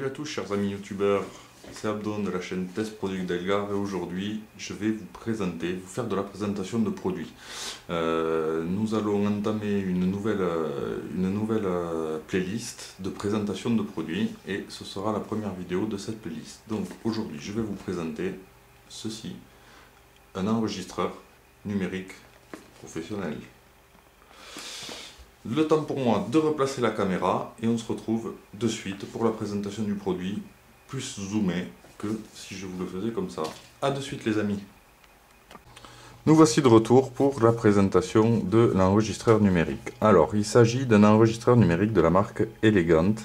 à tous chers amis youtubeurs, c'est Abdon de la chaîne Test Product Delgar et aujourd'hui je vais vous faire de la présentation de produits. Nous allons entamer une nouvelle playlist de présentation de produits et ce sera la première vidéo de cette playlist. Donc aujourd'hui je vais vous présenter ceci, un enregistreur numérique professionnel. Le temps pour moi de replacer la caméra et on se retrouve de suite pour la présentation du produit, plus zoomé que si je vous le faisais comme ça. A de suite les amis. Nous voici de retour pour la présentation de l'enregistreur numérique. Alors il s'agit d'un enregistreur numérique de la marque Elegant,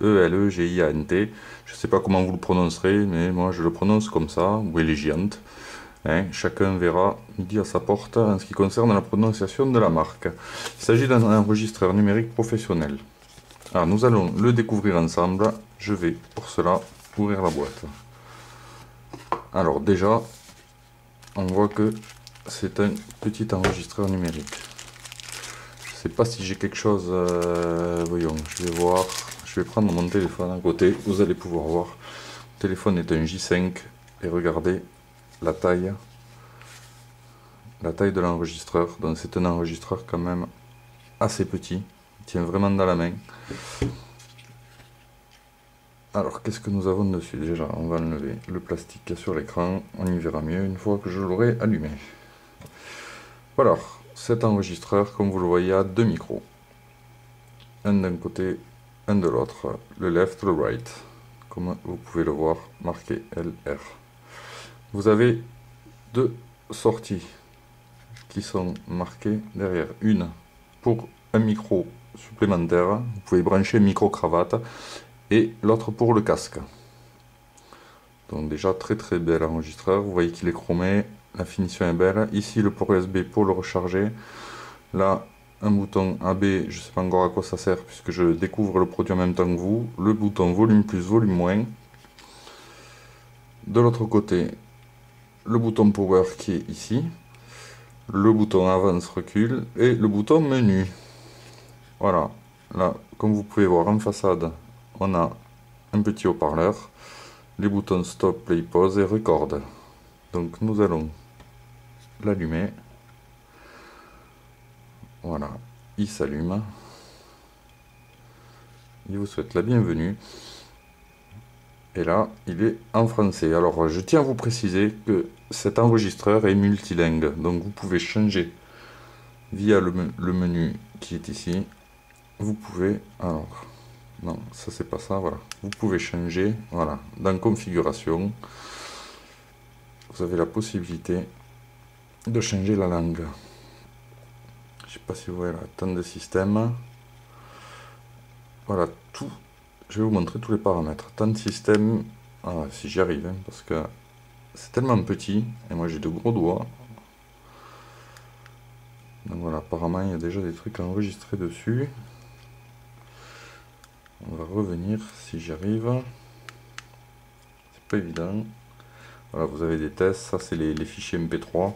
E-L-E-G-I-A-N-T. Je ne sais pas comment vous le prononcerez, mais moi je le prononce comme ça, ou Elegant. Chacun verra midi à sa porte en ce qui concerne la prononciation de la marque. Il s'agit d'un enregistreur numérique professionnel. Alors nous allons le découvrir ensemble. Je vais pour cela ouvrir la boîte. Alors déjà, on voit que c'est un petit enregistreur numérique. Je ne sais pas si j'ai quelque chose... voyons, je vais voir. Je vais prendre mon téléphone à côté. Vous allez pouvoir voir. Le téléphone est un J5 et regardez la taille de l'enregistreur. Donc c'est un enregistreur quand même assez petit, il tient vraiment dans la main. Alors qu'est-ce que nous avons dessus? Déjà on va enlever le plastique sur l'écran, on y verra mieux une fois que je l'aurai allumé. Voilà, cet enregistreur comme vous le voyez a deux micros, un d'un côté, un de l'autre, le left, le right, comme vous pouvez le voir marqué LR. Vous avez deux sorties qui sont marquées derrière, une pour un micro supplémentaire, vous pouvez brancher micro-cravate, et l'autre pour le casque. Donc déjà très bel enregistreur, vous voyez qu'il est chromé, la finition est belle. Ici le port USB pour le recharger, là un bouton AB, je ne sais pas encore à quoi ça sert puisque je découvre le produit en même temps que vous, le bouton volume plus, volume moins. De l'autre côté, le bouton power qui est ici, le bouton avance recul et le bouton menu. Voilà, là comme vous pouvez voir en façade, on a un petit haut-parleur, les boutons stop, play, pause et record. Donc nous allons l'allumer. Voilà, il s'allume. Il vous souhaite la bienvenue. Et là, il est en français. Alors, je tiens à vous préciser que cet enregistreur est multilingue. Donc, vous pouvez changer via le menu qui est ici. Vous pouvez... Alors, non, ça c'est pas ça, voilà. Vous pouvez changer, voilà, dans configuration. Vous avez la possibilité de changer la langue. Je sais pas si vous voyez là, temps de système. Voilà, tout. Je vais vous montrer tous les paramètres. Temps de système, ah, si j'y arrive, hein, parce que c'est tellement petit, et moi j'ai de gros doigts. Donc voilà, apparemment il y a déjà des trucs enregistrés dessus. On va revenir si j'y arrive. C'est pas évident. Voilà, vous avez des tests, ça c'est les fichiers MP3.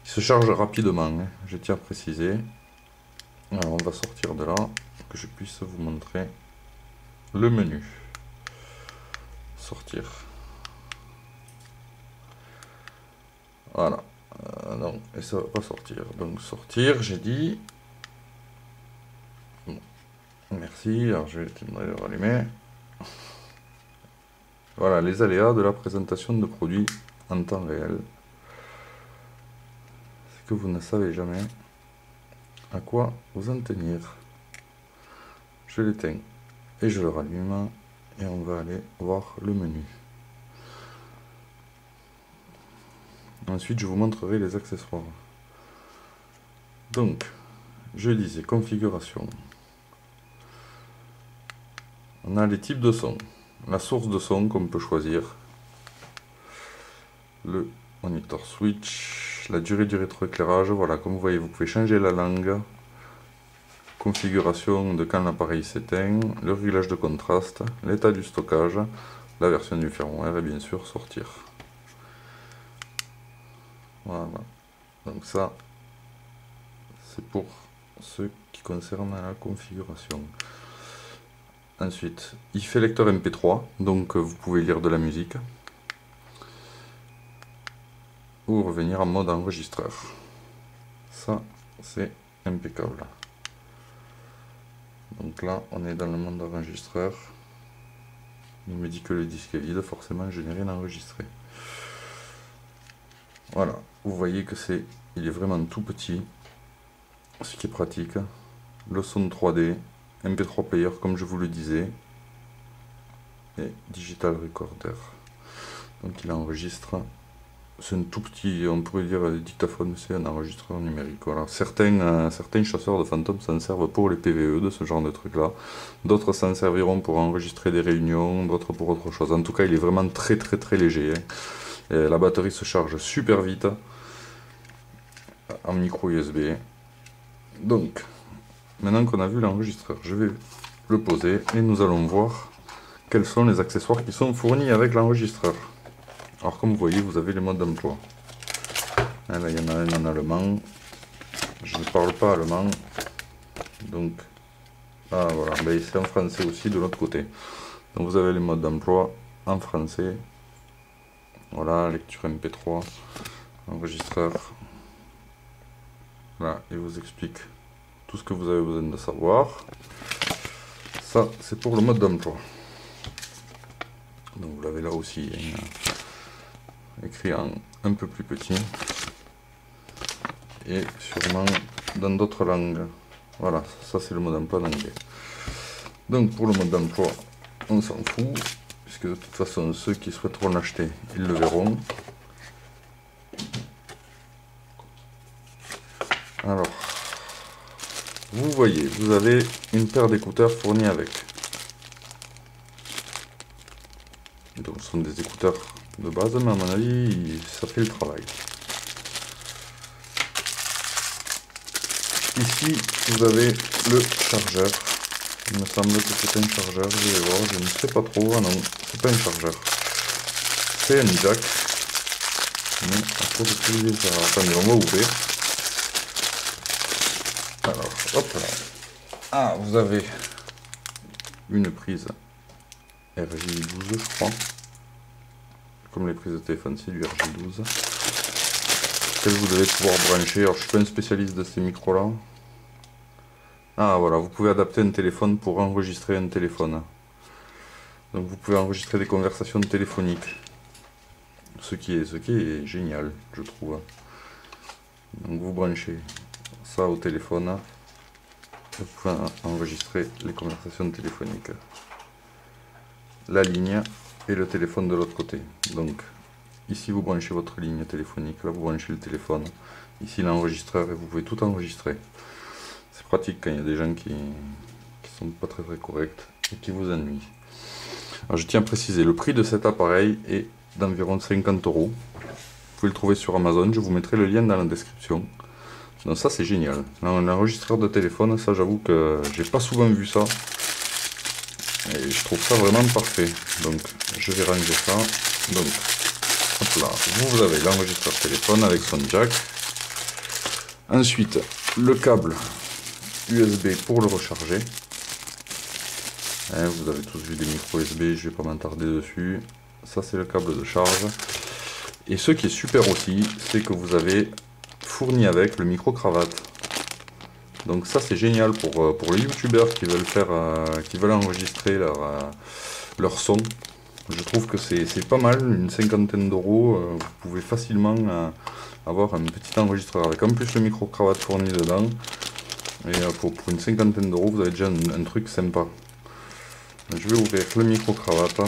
Ils se chargent rapidement, hein, je tiens à préciser. Alors on va sortir de là, pour que je puisse vous montrer le menu. Sortir. Voilà. Non, et ça va pas sortir. Donc sortir, j'ai dit. Bon. Merci, alors je vais le rallumer. Voilà, les aléas de la présentation de produits en temps réel. C'est que vous ne savez jamais à quoi vous en tenir. Je l'éteins et je le rallume et on va aller voir le menu. Ensuite, je vous montrerai les accessoires. Donc, je disais configuration. On a les types de son, la source de son qu'on peut choisir, le monitor switch, la durée du rétroéclairage. Voilà, comme vous voyez, vous pouvez changer la langue, configuration de quand l'appareil s'éteint, le réglage de contraste, l'état du stockage, la version du firmware et bien sûr sortir. Voilà, donc ça c'est pour ce qui concerne la configuration. Ensuite, il fait lecteur MP3, donc vous pouvez lire de la musique. Ou revenir en mode enregistreur. Ça, c'est impeccable. Donc là, on est dans le mode enregistreur. Il me dit que le disque est vide, forcément, je n'ai rien enregistré. Voilà, vous voyez que il est vraiment tout petit, ce qui est pratique. Le son 3D, MP3 player comme je vous le disais, et digital recorder. Donc il enregistre. C'est un tout petit, on pourrait dire dictaphone, c'est un enregistreur numérique. Voilà. Certains chasseurs de fantômes s'en servent pour les PVE, de ce genre de trucs là. D'autres s'en serviront pour enregistrer des réunions, d'autres pour autre chose. En tout cas, il est vraiment très léger. Hein. Et la batterie se charge super vite en micro USB. Donc, maintenant qu'on a vu l'enregistreur, je vais le poser et nous allons voir quels sont les accessoires qui sont fournis avec l'enregistreur. Alors comme vous voyez, vous avez les modes d'emploi. Là, il y en a un en allemand. Je ne parle pas allemand. Donc, ah voilà, ben, c'est en français aussi de l'autre côté. Donc vous avez les modes d'emploi en français. Voilà, lecture MP3, enregistreur. Voilà, il vous explique tout ce que vous avez besoin de savoir. Ça, c'est pour le mode d'emploi. Donc vous l'avez là aussi, hein, écrit en un peu plus petit. Et sûrement dans d'autres langues. Voilà, ça c'est le mode d'emploi en anglais. Donc pour le mode d'emploi, on s'en fout, puisque de toute façon ceux qui souhaiteront l'acheter, ils le verront. Alors, vous voyez, vous avez une paire d'écouteurs fournis avec. Donc ce sont des écouteurs de base, mais à mon avis, ça fait le travail. Ici, vous avez le chargeur. Il me semble que c'est un chargeur, je vais voir, je ne sais pas trop. Ah non, c'est pas un chargeur. C'est un jack. Mais à quoi utiliser ça? Attendez, on va ouvrir. Alors, hop là. Ah, vous avez une prise RJ12, je crois. Comme les prises de téléphone, c'est du RJ12. Que vous devez pouvoir brancher. Alors, je suis pas un spécialiste de ces micros-là. Ah, voilà, vous pouvez adapter un téléphone pour enregistrer un téléphone. Donc, vous pouvez enregistrer des conversations téléphoniques. Ce qui est génial, je trouve. Donc, vous branchez ça au téléphone. Vous pouvez enregistrer les conversations téléphoniques. La ligne et le téléphone de l'autre côté. Donc, ici, vous branchez votre ligne téléphonique. Là, vous branchez le téléphone. Ici, l'enregistreur et vous pouvez tout enregistrer. C'est pratique quand il y a des gens qui sont pas très corrects et qui vous ennuient. Alors, je tiens à préciser, le prix de cet appareil est d'environ 50 €. Vous pouvez le trouver sur Amazon, je vous mettrai le lien dans la description. Donc ça c'est génial. L'enregistreur de téléphone, ça j'avoue que j'ai pas souvent vu ça. Et je trouve ça vraiment parfait. Donc je vais ranger ça. Donc hop là, vous avez l'enregistreur téléphone avec son jack. Ensuite, le câble USB pour le recharger. Vous avez tous vu des micros USB, je vais pas m'attarder dessus. Ça c'est le câble de charge. Et ce qui est super aussi, c'est que vous avez fourni avec le micro-cravate. Donc ça c'est génial pour les youtubeurs qui veulent enregistrer leur son. Je trouve que c'est pas mal, une cinquantaine d'euros, vous pouvez facilement avoir un petit enregistreur avec en plus le micro-cravate fourni dedans. Et pour une cinquantaine d'euros, vous avez déjà un truc sympa. Je vais ouvrir le micro-cravate.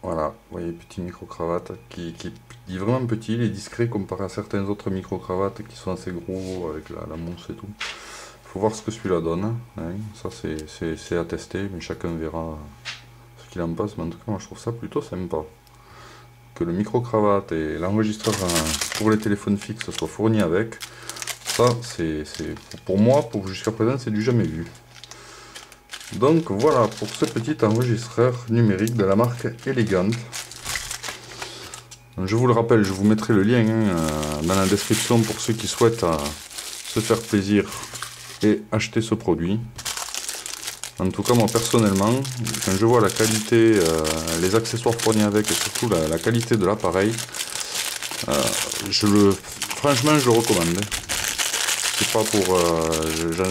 Voilà, vous voyez, petit micro-cravate qui est vraiment petit, il est discret comparé à certains autres micro-cravates qui sont assez gros avec la mousse et tout. Il faut voir ce que celui-là donne. Hein. Ça, c'est à tester, mais chacun verra ce qu'il en pense. Mais en tout cas, moi, je trouve ça plutôt sympa. Que le micro-cravate et l'enregistreur pour les téléphones fixes soient fournis avec. Ça, pour moi, jusqu'à présent, c'est du jamais vu. Donc voilà pour ce petit enregistreur numérique de la marque Elegant. Je vous le rappelle, je vous mettrai le lien dans la description pour ceux qui souhaitent se faire plaisir et acheter ce produit. En tout cas, moi personnellement, quand je vois la qualité, les accessoires fournis avec et surtout la qualité de l'appareil, franchement, je le recommande. C'est pas pour,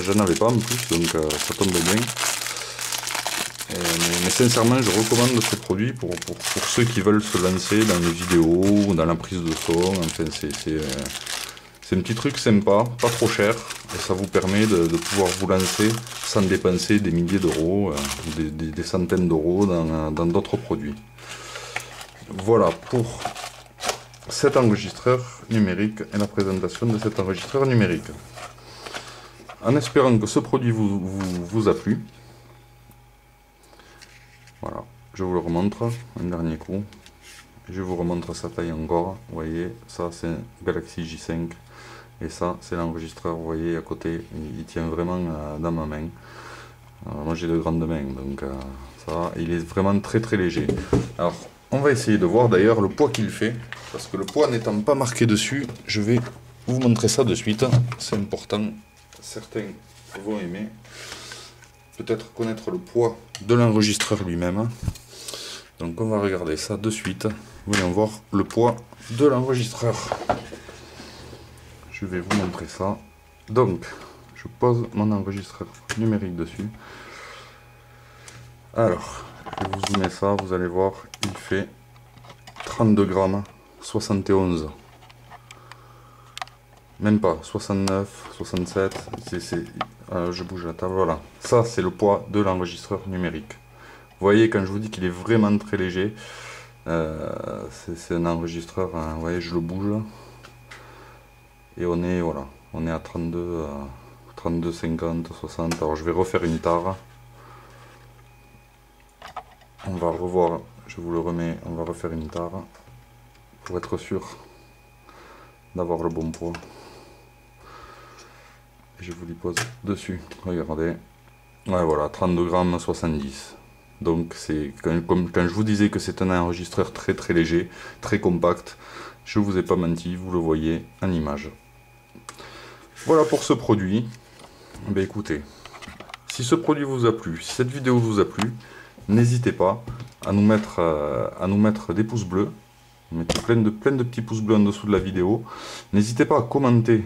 j'en avais pas en plus, donc ça tombe bien. Mais sincèrement, je recommande ce produit pour ceux qui veulent se lancer dans les vidéos, dans la prise de son. Enfin, c'est un petit truc sympa, pas trop cher, et ça vous permet de pouvoir vous lancer sans dépenser des milliers d'euros, des centaines d'euros dans d'autres produits. Voilà pour cet enregistreur numérique et la présentation de cet enregistreur numérique. En espérant que ce produit vous a plu. Voilà, je vous le remontre un dernier coup. Je vous remontre sa taille encore. Vous voyez, ça c'est un Galaxy J5. Et ça, c'est l'enregistreur, vous voyez, à côté. Il tient vraiment dans ma main. Moi j'ai de grandes mains, donc ça, il est vraiment très très léger. Alors, on va essayer de voir d'ailleurs le poids qu'il fait. Parce que le poids n'étant pas marqué dessus, je vais vous montrer ça de suite. C'est important. Certains vont aimer. Peut-être connaître le poids de l'enregistreur lui-même. Donc on va regarder ça de suite. Voyons voir le poids de l'enregistreur. Je vais vous montrer ça. Donc je pose mon enregistreur numérique dessus. Alors je vous zoomer ça, vous allez voir, il fait 32 grammes 71. Même pas, 69, 67, je bouge la table, voilà. Ça, c'est le poids de l'enregistreur numérique. Vous voyez, quand je vous dis qu'il est vraiment très léger, c'est un enregistreur, hein, vous voyez, je le bouge. Et on est, voilà, on est à 32, 32, 50, 60. Alors, je vais refaire une tare. On va revoir, je vous le remets, on va refaire une tare pour être sûr d'avoir le bon poids. Je vous les pose dessus, regardez. Ouais, voilà, 32 grammes 70. Donc c'est comme quand je vous disais que c'est un enregistreur très très léger, très compact, je vous ai pas menti, vous le voyez en image. Voilà pour ce produit. Ben écoutez, si ce produit vous a plu, si cette vidéo vous a plu, n'hésitez pas à nous mettre des pouces bleus. Mettez plein de petits pouces bleus en dessous de la vidéo. N'hésitez pas à commenter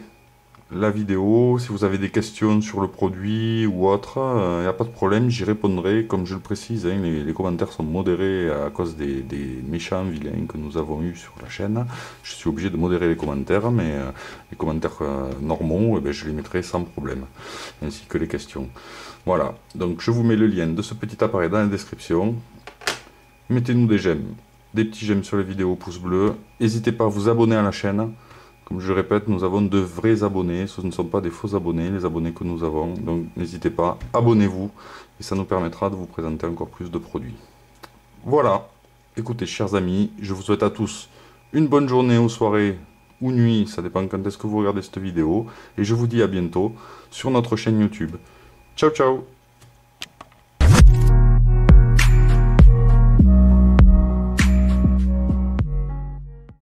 la vidéo, si vous avez des questions sur le produit ou autre, il n'y a pas de problème, j'y répondrai. Comme je le précise, hein, les commentaires sont modérés à cause des méchants vilains que nous avons eu sur la chaîne. Je suis obligé de modérer les commentaires, mais les commentaires normaux, eh bien, je les mettrai sans problème, ainsi que les questions. Voilà, donc je vous mets le lien de ce petit appareil dans la description. Mettez-nous des j'aime, des petits j'aime sur les vidéos, pouces bleus. N'hésitez pas à vous abonner à la chaîne. Comme je le répète, nous avons de vrais abonnés, ce ne sont pas des faux abonnés, les abonnés que nous avons. Donc n'hésitez pas, abonnez-vous, et ça nous permettra de vous présenter encore plus de produits. Voilà, écoutez chers amis, je vous souhaite à tous une bonne journée ou soirée ou nuit, ça dépend quand est-ce que vous regardez cette vidéo, et je vous dis à bientôt sur notre chaîne YouTube. Ciao ciao!